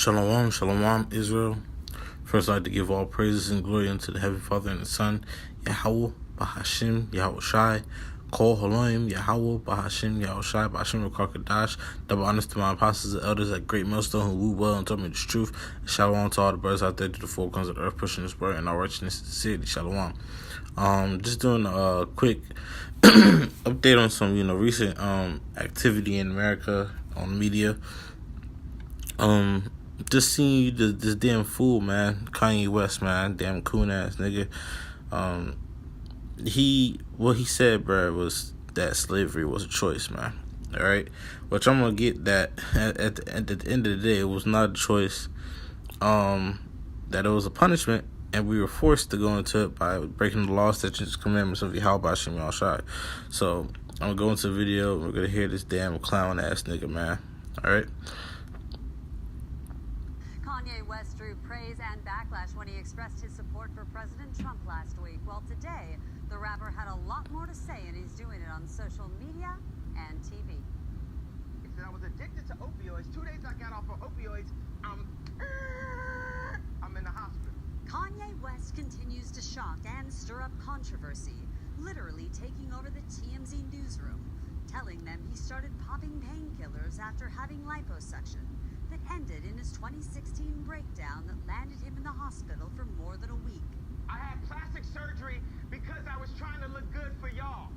Shalom, shalom, Israel. First, I'd like to give all praises and glory unto the Heavenly Father and the Son, Yahweh, Bahashim, Yahweh Shai, Kol Haloim, Yahweh, Bahashim, Yahweh Shai, Bahashim, Rakakadash. Double honors to my apostles and elders at Great Millstone who woo well and taught me this truth. Shalom to all the brothers out there to the four corners of the earth, pushing this word and our righteousness and sincerity. Shalom. Just doing a quick update on some, recent activity in America on media. Just seeing this damn fool, man, Kanye West, man, damn coon ass nigga. What he said, bro, was that slavery was a choice, man. All right, which I'm gonna get that at the end of the day, it was not a choice. That it was a punishment, and we were forced to go into it by breaking the law, statutes, commandments of Yahweh Bashim Yahweh Shai. So I'm gonna go into the video, and we're gonna hear this damn clown ass nigga, man. All right. Kanye West drew praise and backlash when he expressed his support for President Trump last week. Well, today, the rapper had a lot more to say, and he's doing it on social media and TV. I was addicted to opioids. 2 days I got off of opioids. I'm in the hospital. Kanye West continues to shock and stir up controversy, literally taking over the TMZ newsroom, telling them he started popping painkillers after having liposuction that ended in his 2016 breakdown that landed him in the hospital for more than a week. I had plastic surgery because I was trying to look good for y'all.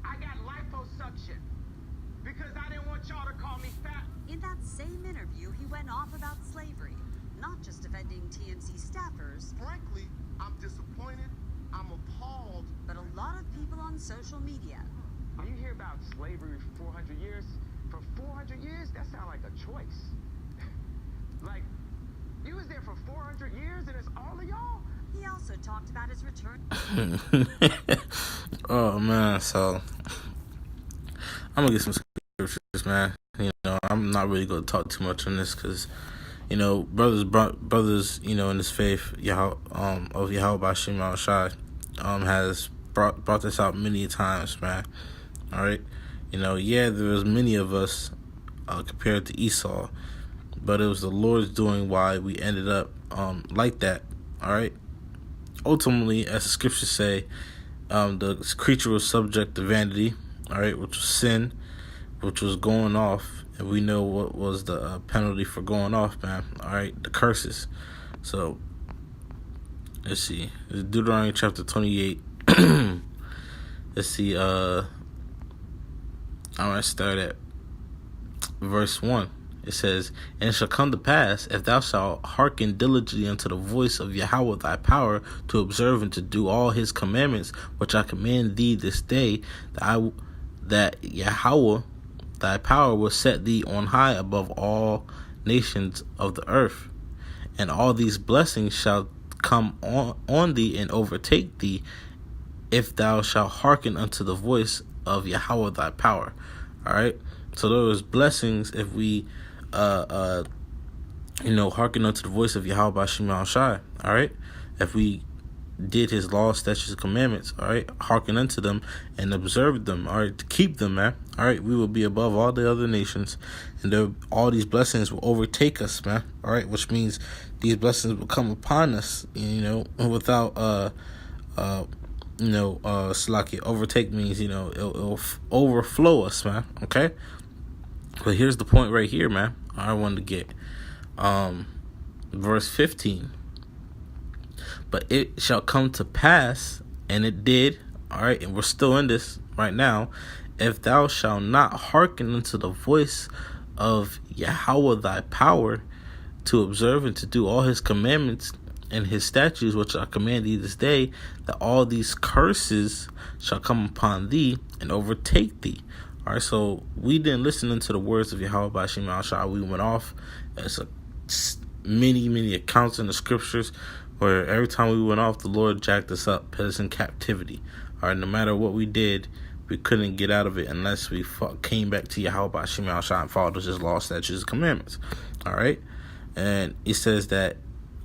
I got liposuction because I didn't want y'all to call me fat. In that same interview, he went off about slavery, not just offending TMZ staffers. Frankly, I'm disappointed. I'm appalled. But a lot of people on social media. You hear about slavery for 400 years? For 400 years? That sounds like a choice. Like, you was there for 400 years and it's all of y'all? He also talked about his return. Oh, man, so I'm going to get some scriptures, man. I'm not really going to talk too much on this because, brothers, in this faith, of Yahweh Bashim Yahweh Shai, has brought this out many times, man. All right? There was many of us compared to Esau, but it was the Lord's doing why we ended up like that. All right. Ultimately, as the scriptures say, the creature was subject to vanity. All right, which was sin, which was going off, and we know what was the penalty for going off, man. All right, the curses. So let's see, it's Deuteronomy chapter 28. Let's see. I'm gonna start at verse 1. It says, "And it shall come to pass, if thou shalt hearken diligently unto the voice of Yahweh thy power, to observe and to do all his commandments, which I command thee this day, that Yahweh thy power will set thee on high above all nations of the earth. And all these blessings shall come on thee and overtake thee, if thou shalt hearken unto the voice of Yahweh thy power." All right. So there was blessings if we hearken unto the voice of Yahweh Bashim Yahweh Shai. All right, if we did his laws, statutes, commandments, all right, hearken unto them and observe them, all right, to keep them, man, all right, we will be above all the other nations, and all these blessings will overtake us, man, all right, which means these blessings will come upon us, without Salaki. Overtake means it'll overflow us, man. Okay. But here's the point right here, man. I wanted to get verse 15. "But it shall come to pass," and it did, all right, and we're still in this right now, "if thou shalt not hearken unto the voice of Yahweh thy power, to observe and to do all his commandments and his statutes, which I command thee this day, that all these curses shall come upon thee and overtake thee." All right, so we didn't listen to the words of Yahweh Bashim Yahweh Shai. We went off. There's many accounts in the scriptures where every time we went off, the Lord jacked us up, put us in captivity. All right, no matter what we did, we couldn't get out of it unless we came back to Yahweh Bashim Yahweh Shai and followed his law, statutes, and commandments. All right, and it says that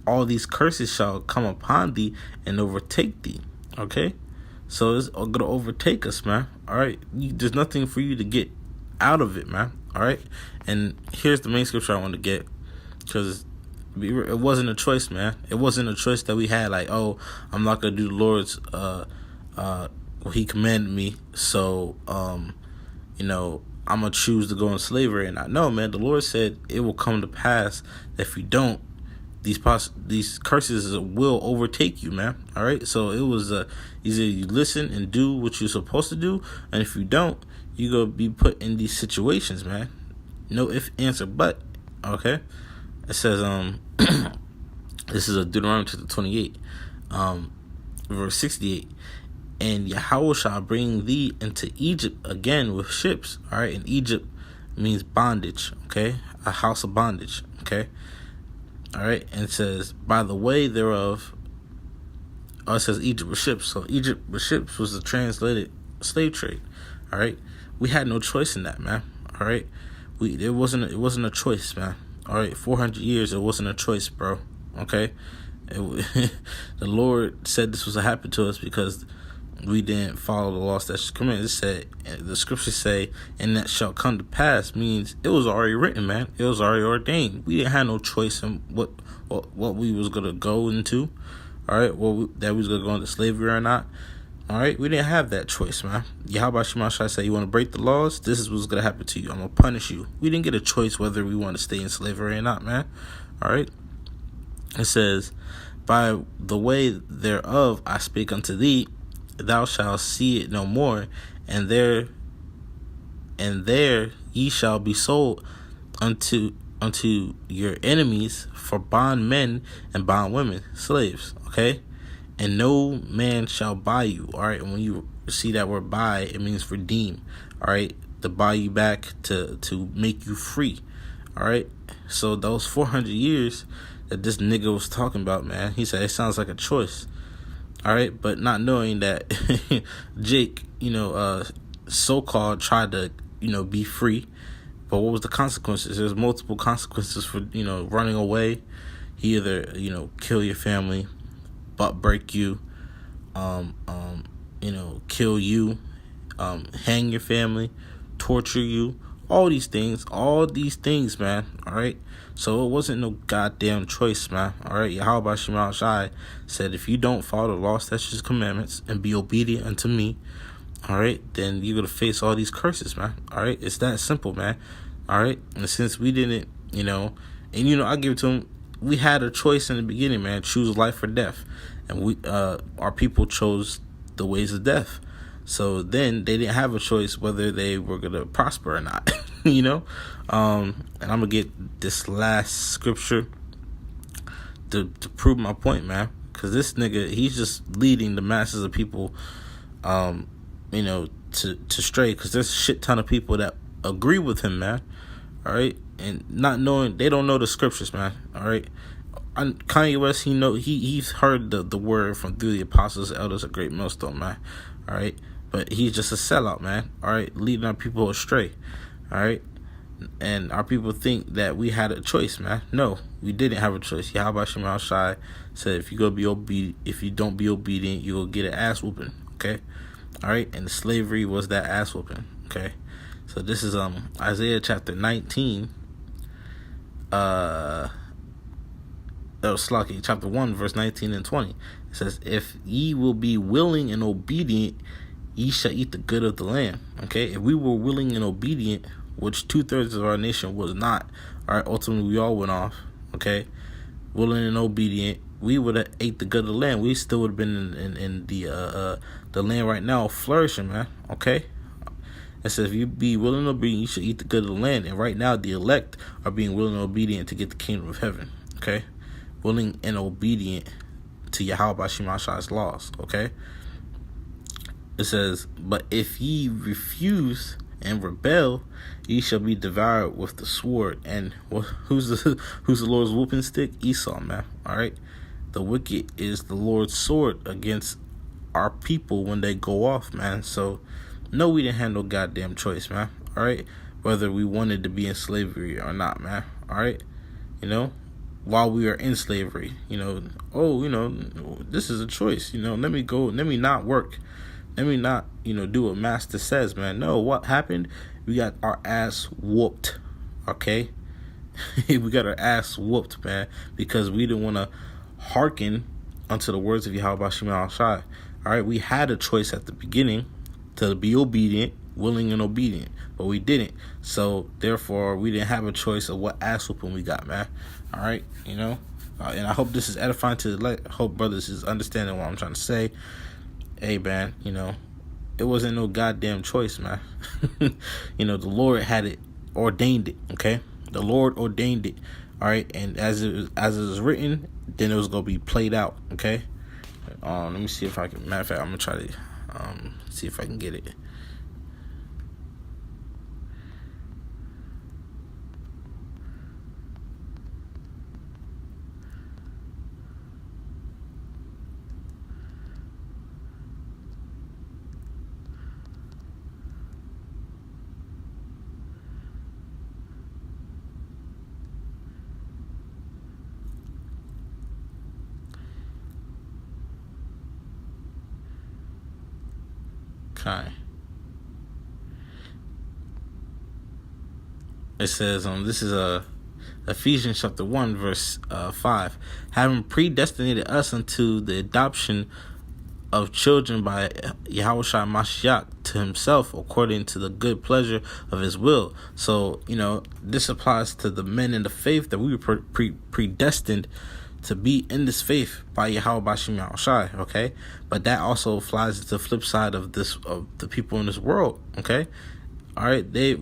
all these curses shall come upon thee and overtake thee. Okay. So it's going to overtake us, man. All right. There's nothing for you to get out of it, man. All right. And here's the main scripture I want to get. because it wasn't a choice, man. It wasn't a choice that we had. Like, oh, I'm not gonna do the Lord's what He commanded me, so you know, I'm gonna choose to go in slavery. And I know, man, the Lord said it will come to pass that if you don't, these curses will overtake you, man. All right, so it was either you listen and do what you're supposed to do, and if you don't, you're gonna be put in these situations, man. No if, answer, but. Okay, it says this is a Deuteronomy chapter 28, verse 68. And Yahweh shall bring thee into Egypt again with ships. All right, and Egypt means bondage. Okay, a house of bondage. Okay, all right, and it says by the way thereof. Oh, it says Egypt with ships. So Egypt with ships was the translated slave trade. All right, we had no choice in that, man. All right, it wasn't a choice, man. All right, 400 years, it wasn't a choice, bro. Okay, the Lord said this was to happen to us because we didn't follow the law, statutes, commandments. It said, the scriptures say, and that shall come to pass, means it was already written, man. It was already ordained. We didn't have no choice in what we was gonna go into. All right, that we was gonna go into slavery or not. All right, we didn't have that choice, man. Yahweh Shema Shai said, you want to break the laws? This is what's gonna happen to you. I'm gonna punish you. We didn't get a choice whether we want to stay in slavery or not, man. All right. It says, by the way thereof I speak unto thee, thou shalt see it no more, and there ye shall be sold unto your enemies for bondmen and bondwomen, slaves. Okay, and no man shall buy you. All right, and when you see that word buy, it means redeem. All right, to buy you back, to make you free. All right, so those 400 years that this nigga was talking about, man, he said it sounds like a choice. All right, but not knowing that Jake, so-called tried to, be free. But what was the consequences? There's multiple consequences for, running away. He either, kill your family, butt break you, kill you, hang your family, torture you, all these things, man. All right. So it wasn't no goddamn choice, man. All right. Yahweh Shema Shai said, if you don't follow the law, statutes, commandments, and be obedient unto me, all right, then you're going to face all these curses, man. All right. It's that simple, man. All right. And since we didn't, I give it to him, we had a choice in the beginning, man. Choose life or death. And our people chose the ways of death. So then they didn't have a choice whether they were going to prosper or not, And I'm going to get this last scripture to prove my point, man. Because this nigga, he's just leading the masses of people, to stray. Because there's a shit ton of people that agree with him, man. All right? And not knowing, they don't know the scriptures, man. All right? Kanye West, he's heard the word from through the apostles, elders, a great millstone, man. All right? But he's just a sellout, man. All right, leading our people astray. All right, and our people think that we had a choice, man. No, we didn't have a choice. Yahweh Shema Shai said, if you don't be obedient, you will get an ass whooping. Okay, all right, and slavery was that ass whooping. Okay, so this is Isaiah chapter 19. Chapter 1, verse 19 and 20. It says, if ye will be willing and obedient, ye shall eat the good of the land. Okay, if we were willing and obedient, which 2/3 of our nation was not, all right, ultimately we all went off. Okay, willing and obedient, we would have ate the good of the land. We still would have been in the land right now, flourishing, man. Okay, it says if you be willing and obedient, you should eat the good of the land. And right now, the elect are being willing and obedient to get the kingdom of heaven. Okay, willing and obedient to Yahweh Shema Shai's laws. Okay. It says, but if ye refuse and rebel, ye shall be devoured with the sword. And who's the Lord's whooping stick? Esau, man. All right. The wicked is the Lord's sword against our people when they go off, man. So, no, we didn't have no goddamn choice, man. All right. Whether we wanted to be in slavery or not, man. All right. While we are in slavery, this is a choice. Let me not work. Let me not, do what master says, man. No, what happened? We got our ass whooped, okay? we got our ass whooped, man, because we didn't want to hearken unto the words of Yahweh Shema Shai. All right, we had a choice at the beginning to be obedient, willing and obedient, but we didn't. So therefore, we didn't have a choice of what ass whooping we got, man. All right, and I hope this is edifying to the I hope brothers is understanding what I'm trying to say. Hey, man, it wasn't no goddamn choice, man. The Lord had it, ordained it, okay? The Lord ordained it, all right? And as it was written, then it was going to be played out, okay? Let me see if I can, matter of fact, I'm going to try to see if I can get it. Okay. It says, this is Ephesians chapter 1, verse 5. Having predestinated us unto the adoption of children by Yahushua Mashiach to himself according to the good pleasure of his will. So, this applies to the men in the faith that we were predestined to be in this faith by Yahweh Bashim Yahushai, okay? But that also flies to the flip side of the people in this world, okay? All right, they're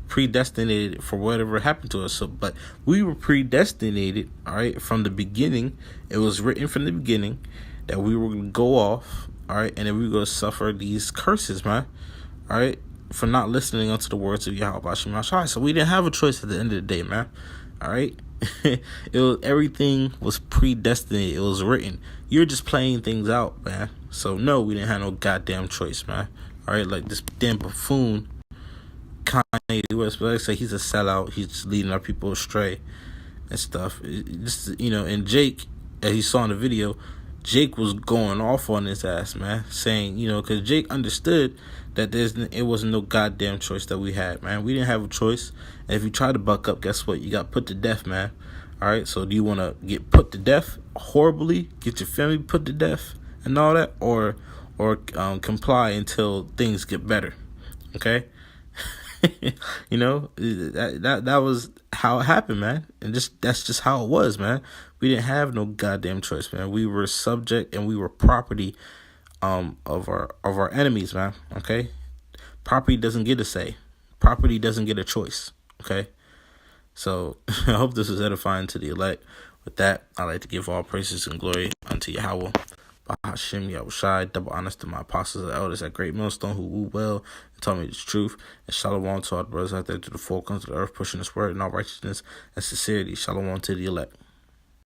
predestinated for whatever happened to us. So, but we were predestinated, all right, from the beginning. It was written from the beginning that we were going to go off, all right, and then we were going to suffer these curses, man, all right, for not listening unto the words of Yahweh Bashim Yahushai. So we didn't have a choice at the end of the day, man, all right? Everything was predestinated. It was written. You're just playing things out, man. So no, we didn't have no goddamn choice, man. All right, like this damn buffoon Kanye West, but like I say, he's a sellout. He's just leading our people astray and stuff. And Jake, as you saw in the video, Jake was going off on his ass, man, saying, because Jake understood that it wasn't no goddamn choice that we had, man. We didn't have a choice. And if you try to buck up, guess what? You got put to death, man. All right, so do you want to get put to death horribly, get your family put to death and all that, or comply until things get better? Okay. That was how it happened, man, and that's just how it was, man. We didn't have no goddamn choice, man. We were subject and we were property of our enemies, man. Okay, property doesn't get a say. Property doesn't get a choice. Okay, so I hope this is edifying to the elect. With that, I like to give all praises and glory unto Yahweh. Bahashim Yahushai, double honors to my apostles and elders at Great Millstone who woo well and taught me the truth. And shalom to all the brothers out there to the four corners of the earth, pushing this word in all righteousness and sincerity. Shalom to the elect.